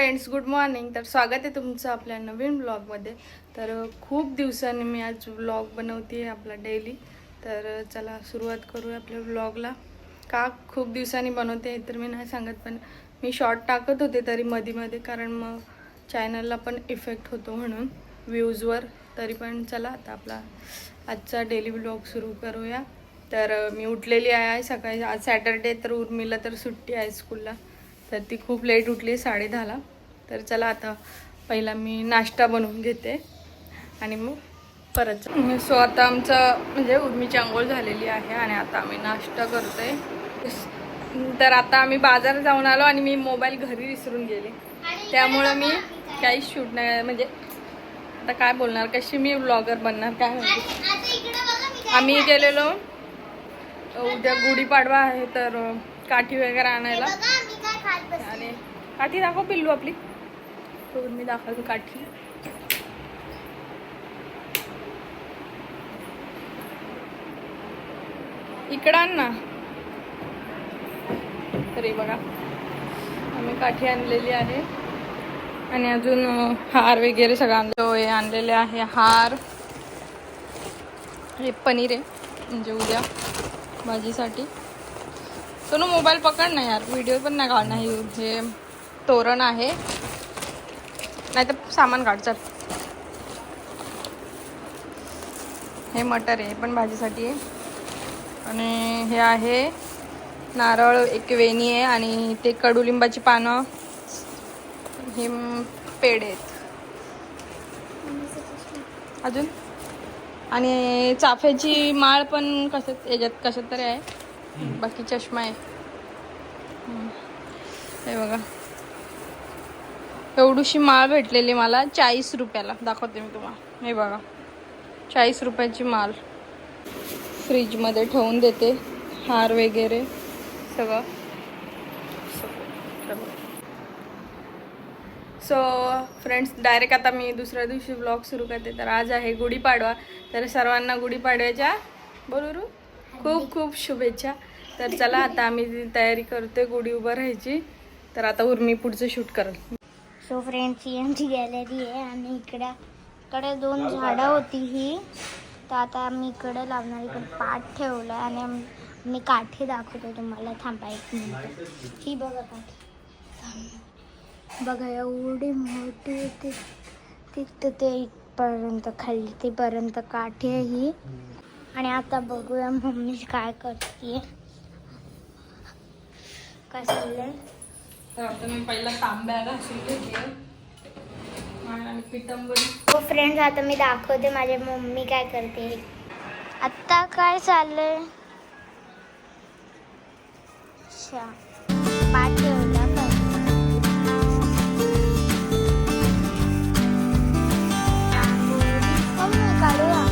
Friends, good morning. तर स्वागत आहे तुमचं आपल्या नवीन ब्लॉगमध्ये. तर खूप दिवसांनी मी आज ब्लॉग बनवते आपला डेली. तर चला सुरुवात करूया आपल्या ब्लॉगला. का खूप दिवसांनी बनवते तर मी नाही सांगत, पण मी शॉर्ट टाकत होते तरी मध्ये कारण मग चॅनलला पण इफेक्ट होतो म्हणून व्ह्यूजवर. तरी पण चला आता आपला आजचा डेली ब्लॉग सुरू करूया. तर मी उठलेली आहे सकाळी. आज सॅटर्डे, तर उर्मिला तर सुट्टी आहे स्कूलला, तर ती खूप लेट उठली 10:30ला. तर चला आता पहिला मी नाश्ता बनवून घेते आणि मग परत सो आता आमचं म्हणजे उर्मीची आंघोळ झालेली आहे आणि आता आम्ही नाश्ता करतोय. तर आता आम्ही बाजारात जाऊन आलो आणि मी मोबाईल घरी विसरून गेले, त्यामुळं मी काहीच शूट नाही. म्हणजे आता काय बोलणार, कशी मी व्लॉगर बनणार काय माहिती. आम्ही गेलेलो, उद्या गुढीपाडवा आहे तर काठी वगैरे आणायला. आणि काठी दाखव पिल्लू आपली. तर मी दाखवतो काठी. इकडं आण ना. तरी बघा आम्ही काठी आणलेली आहे आणि अजून हार वगैरे सगळं आणलेले आहे. हार, हे पनीर आहे म्हणजे उद्या भाजीसाठी. तो ना मोबाईल पकड ना यार, व्हिडिओ पण नाही काढणार. हे तोरण आहे, नाही तर सामान काढ. चल, हे मटर आहे पण भाजीसाठी आहे. आणि हे आहे नारळ, एक वेणी आहे आणि ते कडुलिंबाची पानं, हे पेढे आहेत अजून. आणि चाफ्याची माळ पण कशात तरी आहे. बाकी चष्मा आहे. हे बघा एवढीशी माळ भेटलेली मला 40 रुपयाला. दाखवते मी तुम्हाला. हे बघा 40 रुपयाची माळ. फ्रीजमध्ये ठेवून देते हार वगैरे सगळं. सो फ्रेंड्स, डायरेक्ट आता मी दुसऱ्या दिवशी ब्लॉग सुरू करते. तर आज आहे गुढीपाडवा, तर सर्वांना गुढीपाडव्याच्या बोलू खूप खूप शुभेच्छा. तर चला आता आम्ही तयारी करतोय गुढी उभं राहायची. तर आता उर्मी पुढचं शूट करेल. सो फ्रेंड्स, ही आमची गॅलरी आहे आणि इकडे 2 झाडं होती ही, तर आता आम्ही इकडे लावणार. इकडे पाट ठेवला आणि मी काठी दाखवतो तुम्हाला. थांबा 1 मिनिट. ही बघा काठी, बघा एवढी मोठी. तिथं ते इथपर्यंत खाली तेपर्यंत काठी आहे ही. आणि आता बघूया मम्मी काय करते, काय चाललंय. तर आता मी पहिला तांब्या घासून घेते आणि पिठंबरी. हो फ्रेंड्स, आता मी दाखवते माझी मम्मी काय करते. आता काय चाललंय. अच्छा, पाठ ठेवला काढूया.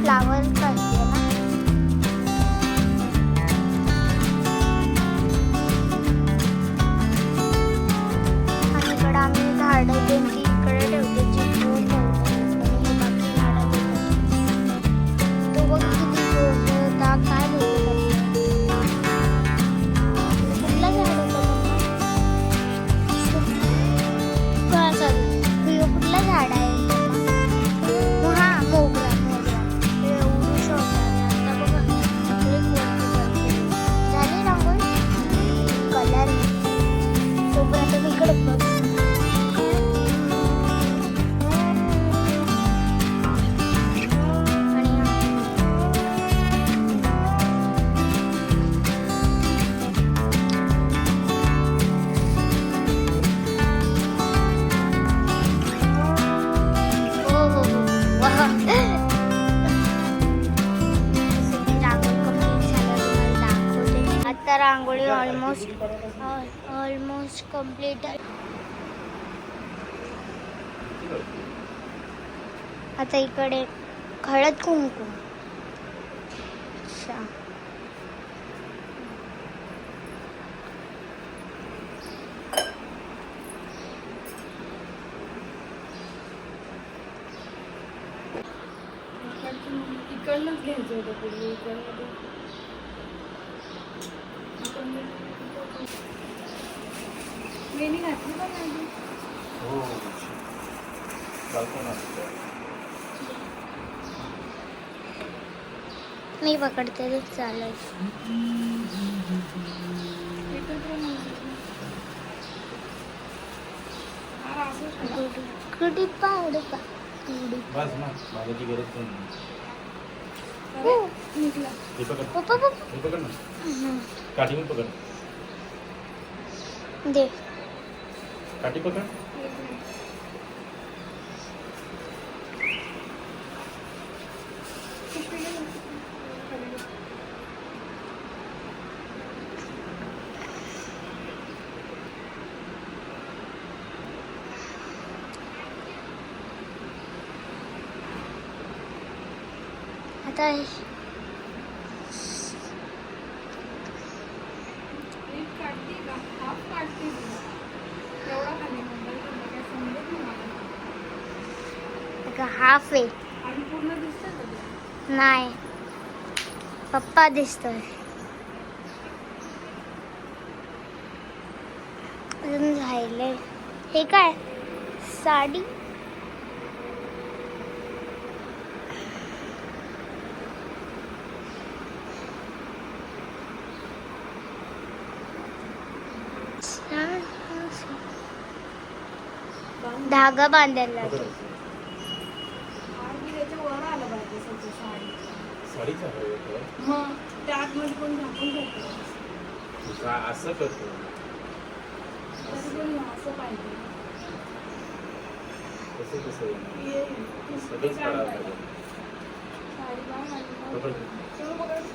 फ्लावर करते ना. आणि इकडं आम्ही झाडं त्यांची इकडे ठेवते, चिकून ठेवते. आणि बाकी झाडं तो बघ किती होता. काय कुठला झाड होतं कुठला झाड आहे. हा, मोगरा. झाली रांगोळी कलर तोपर्यंत मी इकडे बघ. रांगोळी ऑलमोस्ट कंप्लीट. आता इकडे हळद कुंकू. अच्छा, इकडनंच घ्यायचं होतं पूर्वी इकडनं वेणी घातली पण नाही. हो चालतो ना. मी पकडते ते चालेल. एकत्र कुडी पाडपा कुडी. बस ना माझ्याची गरज पण नाही. निघला. हे पकड पप्पा पप्पा हे पकड ना. काठी पण पकड. दे. काठी पकड. आता काढते का हाफ काढते एवढा खाली मोबाईल काय समजत नाही मला. हाफ आहे. आणि पूर्ण दिसतं का ते? नाही पप्पा दिसतोय. अजून राहिले. हे काय साडी. धागा बांधायला लागेल. आणि त्याच्या वर आलं पाहिजे सगळं साडी. साडीचा हवं होतं. मग त्या आतमध्ये कोण झाकून घेतो असं करतो. तरी पण असं पाहिजे. कसं कसं ये, सगळंच काढावं लागेल. साडी बांध आणि मग- पकड. चलो पकड.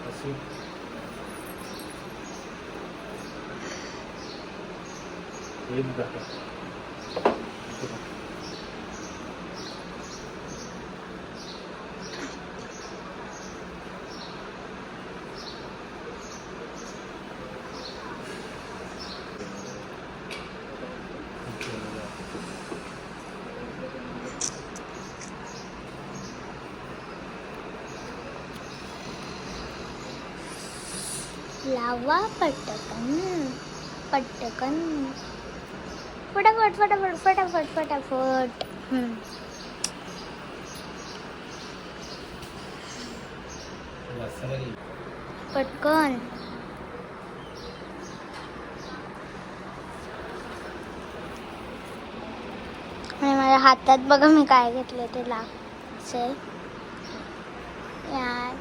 असं हे दाखव. लावा पटकन पटकन फटाफट फटाफट फटाफट फटाफट. पटकन. आणि माझ्या हातात बघा मी काय घेतलं ते लागছে. यार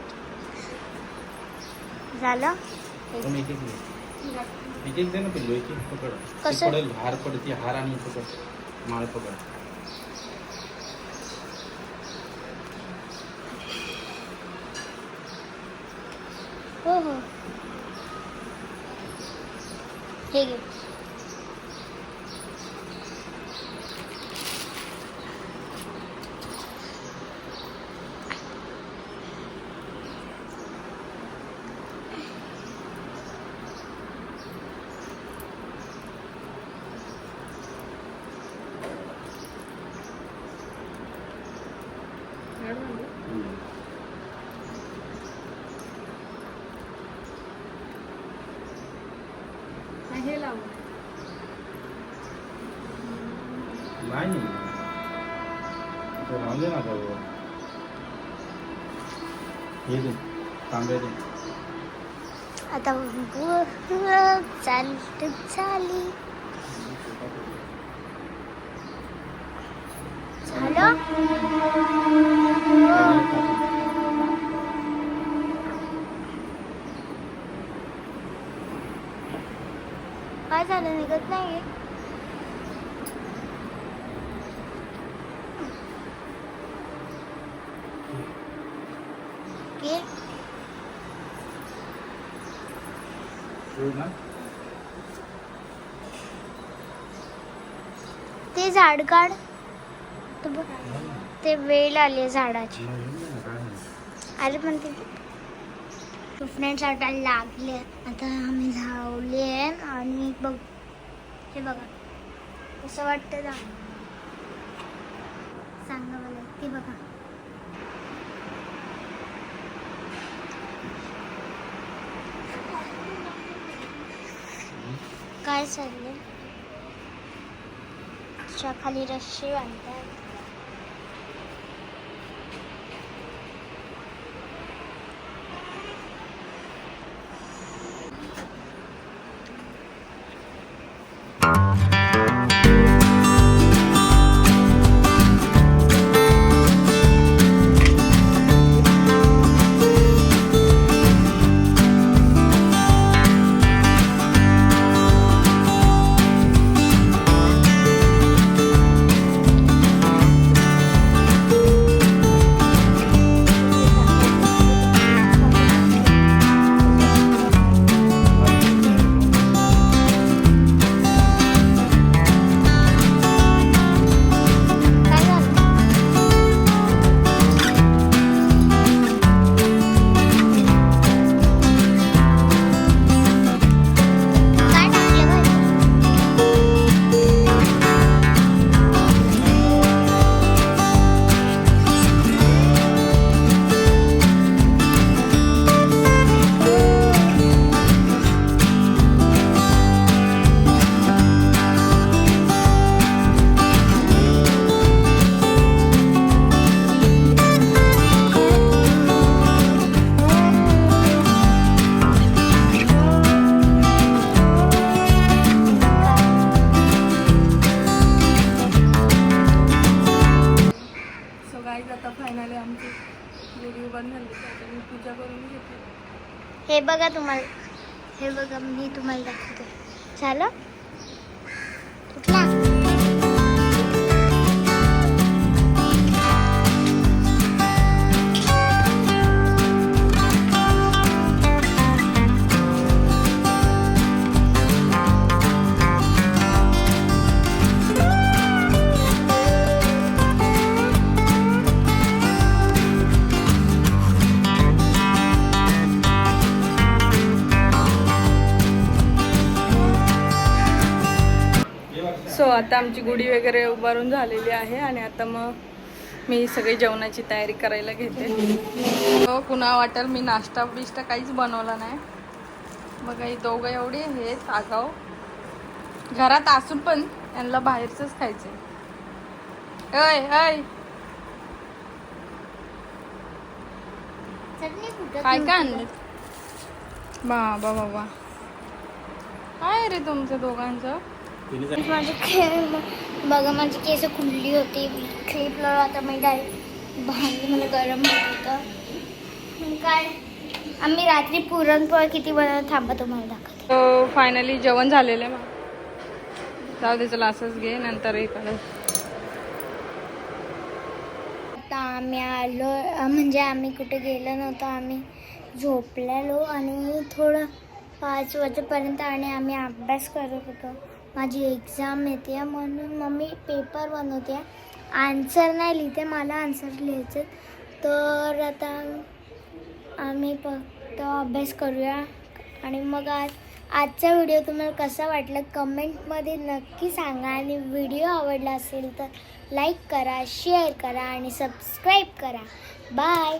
झालं. पण एक एक दे ना पिल्लू. एक पकड. कसं? ते पडेल हार पडते. हार आणि पकड. माळ पकड. हो हो हे घे. हे लावू. नाही तो राहून दे ना बरोबर. हे दे तांबे दे. आता चालत झाली. झालं. काय झालं निघत नाहीये. घे. ना ते झाड काढ. ते बघ, ते वेल आली झाडाची. अरे पण ते फ्रेंड्स आता लागले. आता आम्ही धावले आणि बघ हे बघा कसं वाटतं ना सांगा मला. ते बघा काय चाललंय. त्याच्या खाली रस्सी बांधतात. काय झालं? काय टाकलं भाजी? सो गाईज आता फायनली आमची व्हिडिओ बंद झाली तर मी पूजा करून घेते. हे बघा तुम्हाला, हे बघा मी तुम्हाला दाखवते. झालं कुठला? सो आता आमची गुढी वगैरे उभारून झालेली आहे आणि आता मग मी सगळी जेवणाची तयारी करायला घेते. हो कुणा वाटेल मी नाश्ता बिष्टा काहीच बनवला नाही. बघा ही दोघं एवढे हे आगाव, घरात असून पण यांना बाहेरचंच खायचंय. अय अय चटणी कुठं? काय काय आणले बाबा बाबा. काय रे तुमचं दोघांचं. बघा माझी केस खुलली होती. क्लिप लावला आता मी डायरेक्ट भांडी मला गरम होत होतं. मग काय आम्ही रात्री पुरणपोळी किती बनवलं थांबा तुम्हाला दाखवते. तो फायनली जेवण झालेलं आहे. जाऊ दे चला असंच घे नंतर हे करू. आता आम्ही आलो म्हणजे आम्ही कुठे गेलो नव्हतो. आम्ही झोपलेलो आणि थोडं 5 वाजेपर्यंत आणि आम्ही अभ्यास करत होतो. माझी एक्झाम येते म्हणून मम्मी पेपर बनवते. आन्सर नाही लिहिते, मला आन्सर लिहायचं. तर आता आम्ही फक्त अभ्यास करूया. आणि मग आजचा व्हिडिओ तुम्हाला कसा वाटला कमेंटमध्ये नक्की सांगा. आणि व्हिडिओ आवडला असेल तर लाईक करा, शेअर करा आणि सबस्क्राईब करा. बाय.